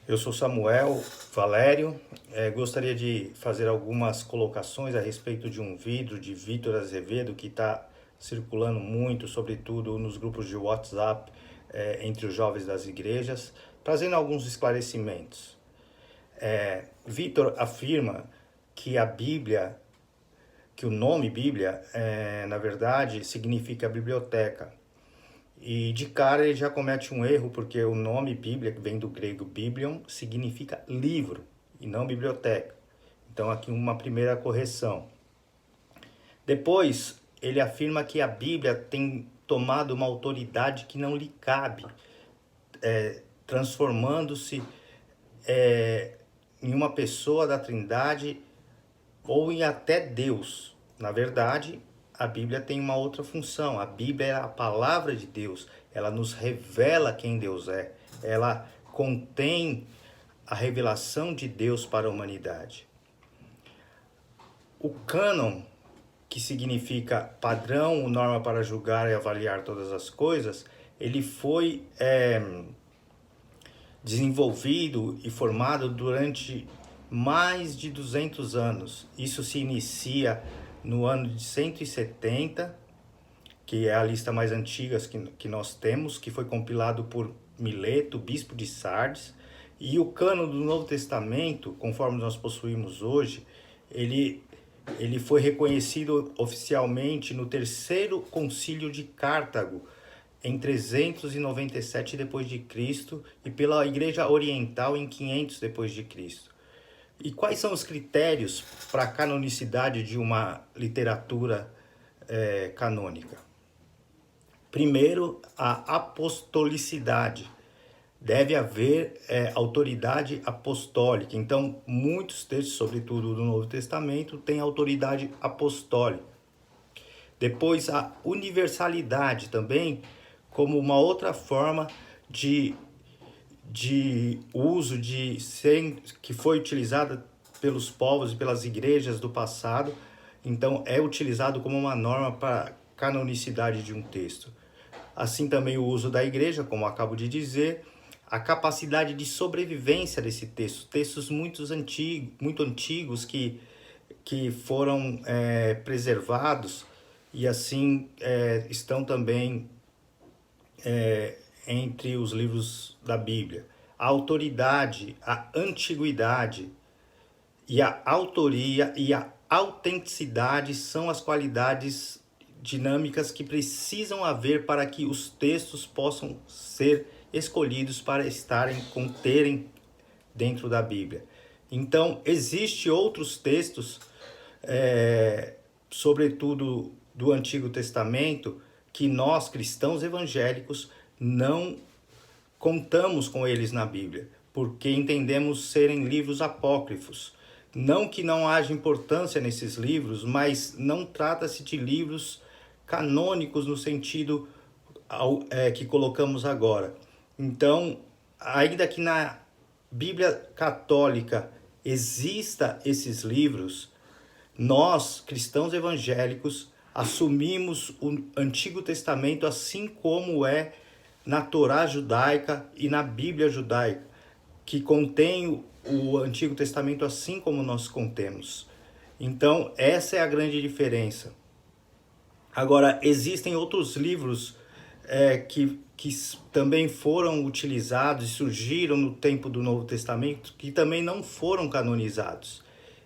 Eu sou Samuel Valério. Gostaria de fazer algumas colocações a respeito de um vídeo de Vitor Azevedo que está circulando muito, sobretudo nos grupos de WhatsApp, entre os jovens das igrejas, trazendo alguns esclarecimentos. Vitor afirma que a Bíblia, que o nome Bíblia, na verdade, significa biblioteca. E de cara ele já comete um erro, porque o nome Bíblia, que vem do grego biblion, significa livro e não biblioteca. Então aqui uma primeira correção. Depois ele afirma que a Bíblia tem tomado uma autoridade que não lhe cabe, transformando-se em uma pessoa da Trindade ou em até Deus. Na verdade, a Bíblia tem uma outra função. A Bíblia é a palavra de Deus. Ela nos revela quem Deus é. Ela contém a revelação de Deus para a humanidade. O cânon, que significa padrão, norma para julgar e avaliar todas as coisas, ele foi desenvolvido e formado durante mais de 200 anos. Isso se inicia no ano de 170, que é a lista mais antiga que nós temos, que foi compilado por Mileto, bispo de Sardes. E o cânon do Novo Testamento, conforme nós possuímos hoje, ele foi reconhecido oficialmente no terceiro concílio de Cartago, em 397 d.C. e pela Igreja Oriental em 500 d.C. E quais são os critérios para a canonicidade de uma literatura canônica? Primeiro, a apostolicidade. Deve haver autoridade apostólica. Então, muitos textos, sobretudo do Novo Testamento, têm autoridade apostólica. Depois, a universalidade também, como uma outra forma de uso que foi utilizada pelos povos e pelas igrejas do passado. Então é utilizado como uma norma para a canonicidade de um texto. Assim também o uso da igreja, como acabo de dizer, a capacidade de sobrevivência desse texto, textos muito antigos que foram preservados e assim estão também entre os livros da Bíblia. A autoridade, a antiguidade e a autoria e a autenticidade são as qualidades dinâmicas que precisam haver para que os textos possam ser escolhidos para conterem dentro da Bíblia. Então, existem outros textos, sobretudo do Antigo Testamento, que nós, cristãos evangélicos, não contamos com eles na Bíblia, porque entendemos serem livros apócrifos. Não que não haja importância nesses livros, mas não trata-se de livros canônicos no sentido que colocamos agora. Então, ainda que na Bíblia católica exista esses livros, nós, cristãos evangélicos, assumimos o Antigo Testamento assim como é na Torá judaica e na Bíblia judaica, que contém o Antigo Testamento assim como nós contemos. Então, essa é a grande diferença. Agora, existem outros livros que também foram utilizados e surgiram no tempo do Novo Testamento, que também não foram canonizados.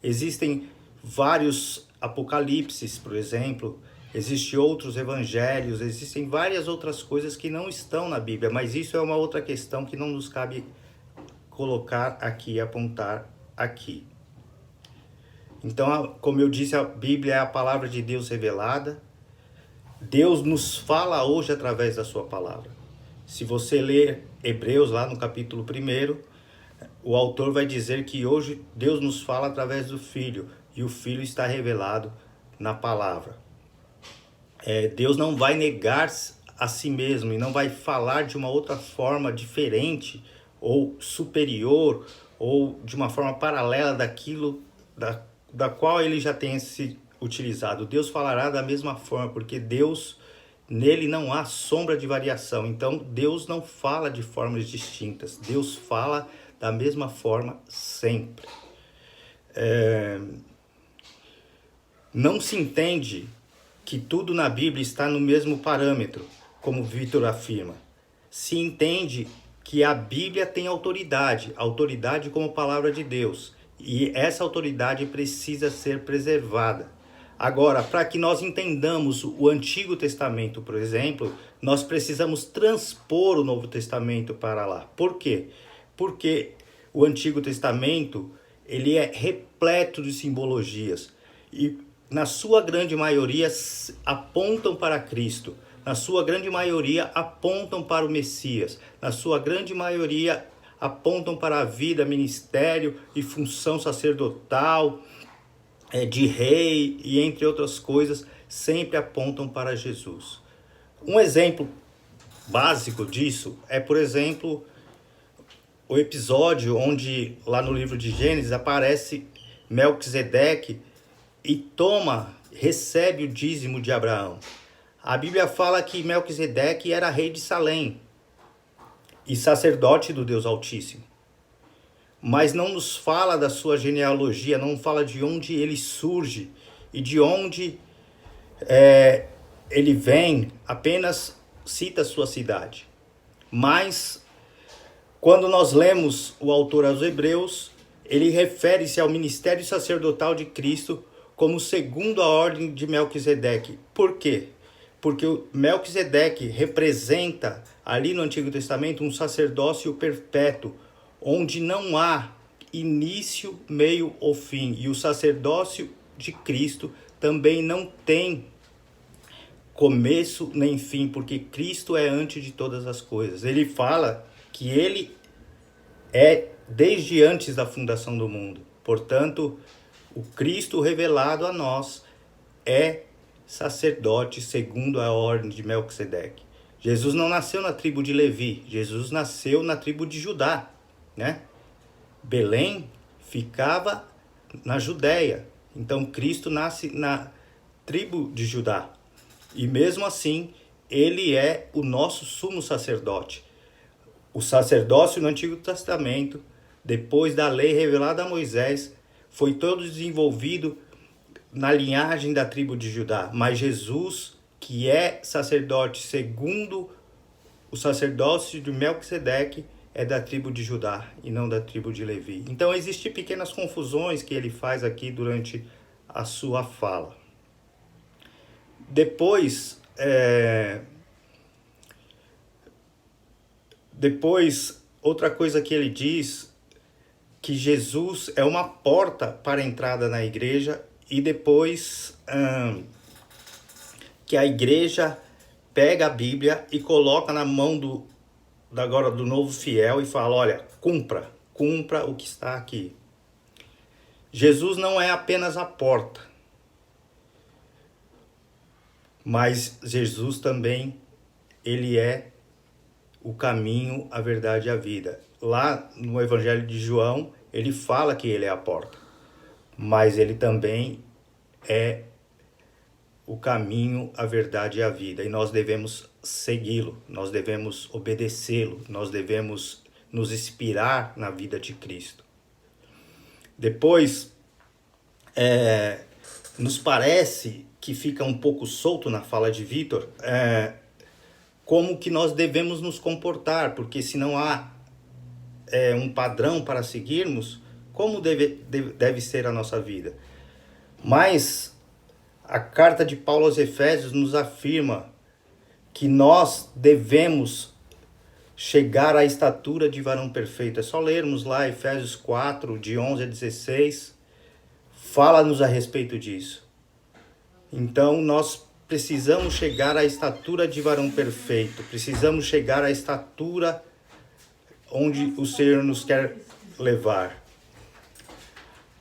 Existem vários apocalipses, por exemplo, existem outros evangelhos, existem várias outras coisas que não estão na Bíblia, mas isso é uma outra questão que não nos cabe colocar aqui, apontar aqui. Então, como eu disse, a Bíblia é a palavra de Deus revelada. Deus nos fala hoje através da sua palavra. Se você ler Hebreus lá no capítulo 1, o autor vai dizer que hoje Deus nos fala através do Filho, e o Filho está revelado na palavra. Deus não vai negar a si mesmo e não vai falar de uma outra forma diferente ou superior ou de uma forma paralela daquilo da qual ele já tem se utilizado. Deus falará da mesma forma, porque Deus Nele não há sombra de variação. Então, Deus não fala de formas distintas. Deus fala da mesma forma sempre. Não se entende que tudo na Bíblia está no mesmo parâmetro, como Vitor afirma. Se entende que a Bíblia tem autoridade como palavra de Deus, e essa autoridade precisa ser preservada. Agora, para que nós entendamos o Antigo Testamento, por exemplo, nós precisamos transpor o Novo Testamento para lá. Por quê? Porque o Antigo Testamento, ele é repleto de simbologias e na sua grande maioria apontam para Cristo, na sua grande maioria apontam para o Messias, na sua grande maioria apontam para a vida, ministério e função sacerdotal, de rei e entre outras coisas, sempre apontam para Jesus. Um exemplo básico disso é, por exemplo, o episódio onde lá no livro de Gênesis aparece Melquisedeque e recebe o dízimo de Abraão. A Bíblia fala que Melquisedeque era rei de Salém e sacerdote do Deus Altíssimo. Mas não nos fala da sua genealogia, não fala de onde ele surge e de onde ele vem, apenas cita a sua cidade. Mas, quando nós lemos o autor aos Hebreus, ele refere-se ao ministério sacerdotal de Cristo como segundo a ordem de Melquisedeque. Por quê? Porque o Melquisedeque representa, ali no Antigo Testamento, um sacerdócio perpétuo, onde não há início, meio ou fim. E o sacerdócio de Cristo também não tem começo nem fim, porque Cristo é antes de todas as coisas. Ele fala que ele é desde antes da fundação do mundo. Portanto, o Cristo revelado a nós é sacerdote segundo a ordem de Melquisedeque. Jesus não nasceu na tribo de Levi, Jesus nasceu na tribo de Judá, né? Belém ficava na Judéia, então Cristo nasce na tribo de Judá. E mesmo assim, ele é o nosso sumo sacerdote. O sacerdócio no Antigo Testamento, depois da lei revelada a Moisés, foi todo desenvolvido na linhagem da tribo de Judá. Mas Jesus, que é sacerdote segundo o sacerdócio de Melquisedeque, é da tribo de Judá e não da tribo de Levi. Então existem pequenas confusões que ele faz aqui durante a sua fala. Depois, outra coisa que ele diz, que Jesus é uma porta para a entrada na igreja, e depois que a igreja pega a Bíblia e coloca na mão do novo fiel e fala, olha, cumpra o que está aqui. Jesus não é apenas a porta, mas Jesus também, ele é o caminho, a verdade e a vida. Lá no Evangelho de João, ele fala que ele é a porta, mas ele também é o caminho, a verdade e a vida. E nós devemos segui-lo, nós devemos obedecê-lo, nós devemos nos inspirar na vida de Cristo. Depois, nos parece que fica um pouco solto na fala de Vitor, como que nós devemos nos comportar, porque se não há um padrão para seguirmos, como deve ser a nossa vida. Mas a carta de Paulo aos Efésios nos afirma que nós devemos chegar à estatura de varão perfeito. É só lermos lá Efésios 4, de 11 a 16, fala-nos a respeito disso. Então nós precisamos chegar à estatura de varão perfeito, precisamos chegar à estatura onde o Senhor nos quer levar.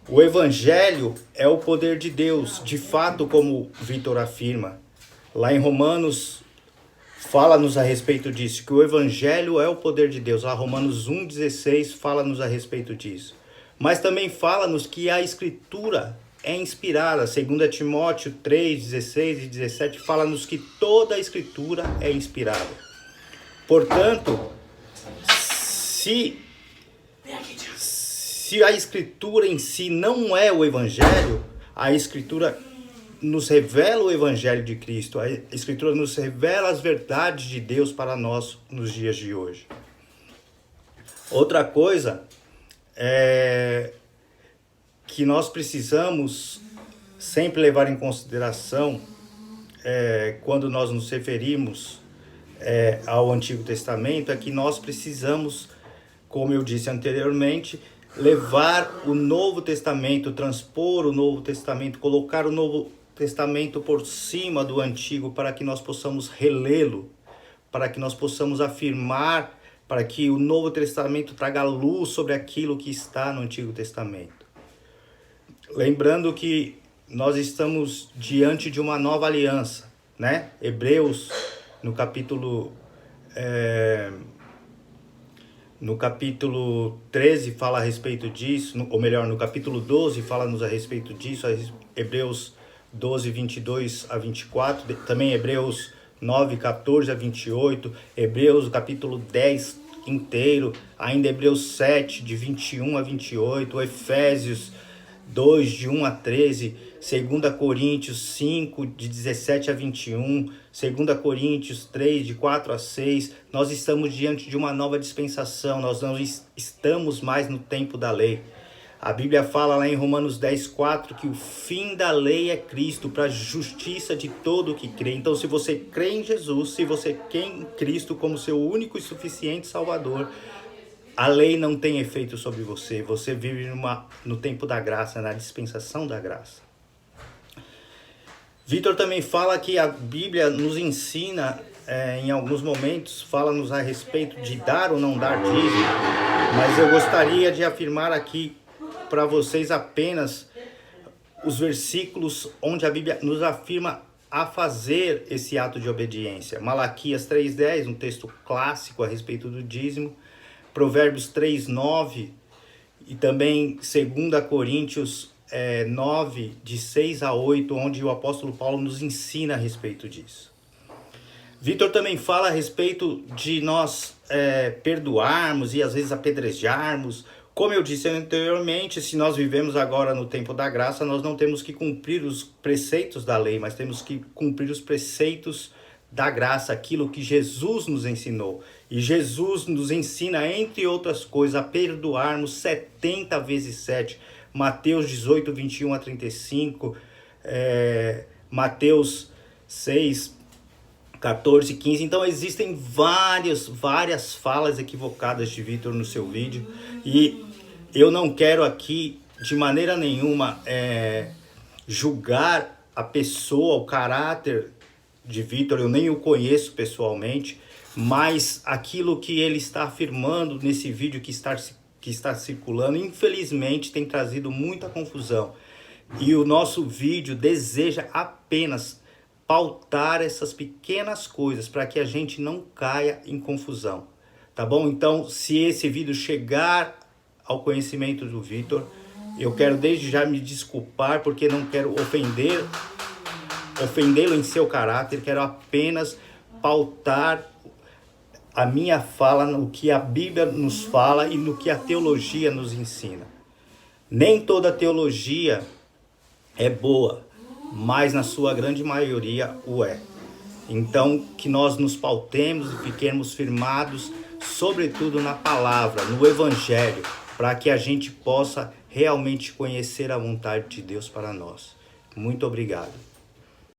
O Evangelho é o poder de Deus, de fato, como Vitor afirma. Lá em Romanos, fala-nos a respeito disso, que o Evangelho é o poder de Deus. Lá Romanos 1,16 fala-nos a respeito disso. Mas também fala-nos que a Escritura é inspirada. 2 Timóteo 3, 16 e 17 fala-nos que toda a Escritura é inspirada. Portanto, se a Escritura em si não é o Evangelho, a Escritura nos revela o Evangelho de Cristo. A Escritura nos revela as verdades de Deus para nós nos dias de hoje. Outra coisa é que nós precisamos sempre levar em consideração quando nós nos referimos ao Antigo Testamento, é que nós precisamos, como eu disse anteriormente, levar o Novo Testamento, transpor o Novo Testamento, colocar o Novo Testamento por cima do Antigo, para que nós possamos relê-lo, para que nós possamos afirmar, para que o Novo Testamento traga luz sobre aquilo que está no Antigo Testamento. Lembrando que nós estamos diante de uma nova aliança, né? Hebreus, no capítulo 13 fala a respeito disso, ou melhor, no capítulo 12 fala-nos a respeito disso, Hebreus 12, 22 a 24, também Hebreus 9, 14 a 28, Hebreus capítulo 10 inteiro, ainda Hebreus 7, de 21 a 28, Efésios 2, de 1 a 13, 2 Coríntios 5, de 17 a 21, 2 Coríntios 3, de 4 a 6, nós estamos diante de uma nova dispensação, nós não estamos mais no tempo da lei. A Bíblia fala lá em Romanos 10, 4, que o fim da lei é Cristo, para a justiça de todo o que crê. Então, se você crê em Jesus, se você crê em Cristo como seu único e suficiente Salvador, a lei não tem efeito sobre você. Você vive no tempo da graça, na dispensação da graça. Vitor também fala que a Bíblia nos ensina, em alguns momentos, fala-nos a respeito de dar ou não dar dízimo. Mas eu gostaria de afirmar aqui para vocês apenas os versículos onde a Bíblia nos afirma a fazer esse ato de obediência. Malaquias 3,10, um texto clássico a respeito do dízimo. Provérbios 3,9 e também 2 Coríntios 9, de 6 a 8, onde o apóstolo Paulo nos ensina a respeito disso. Vitor também fala a respeito de nós perdoarmos e às vezes apedrejarmos. Como eu disse anteriormente, se nós vivemos agora no tempo da graça, nós não temos que cumprir os preceitos da lei, mas temos que cumprir os preceitos da graça, aquilo que Jesus nos ensinou. E Jesus nos ensina, entre outras coisas, a perdoarmos 70 vezes 7. Mateus 18, 21 a 35, Mateus 6, 14, 15. Então existem várias falas equivocadas de Vitor no seu vídeo. E eu não quero aqui, de maneira nenhuma, julgar a pessoa, o caráter de Vitor. Eu nem o conheço pessoalmente, mas aquilo que ele está afirmando nesse vídeo que está circulando, infelizmente tem trazido muita confusão. E o nosso vídeo deseja apenas pautar essas pequenas coisas para que a gente não caia em confusão, tá bom? Então, se esse vídeo chegar ao conhecimento do Vitor, eu quero desde já me desculpar, porque não quero ofendê-lo em seu caráter, quero apenas pautar a minha fala no que a Bíblia nos fala e no que a teologia nos ensina. Nem toda teologia é boa, mas na sua grande maioria o é. Então, que nós nos pautemos e fiquemos firmados, sobretudo na palavra, no Evangelho, para que a gente possa realmente conhecer a vontade de Deus para nós. Muito obrigado.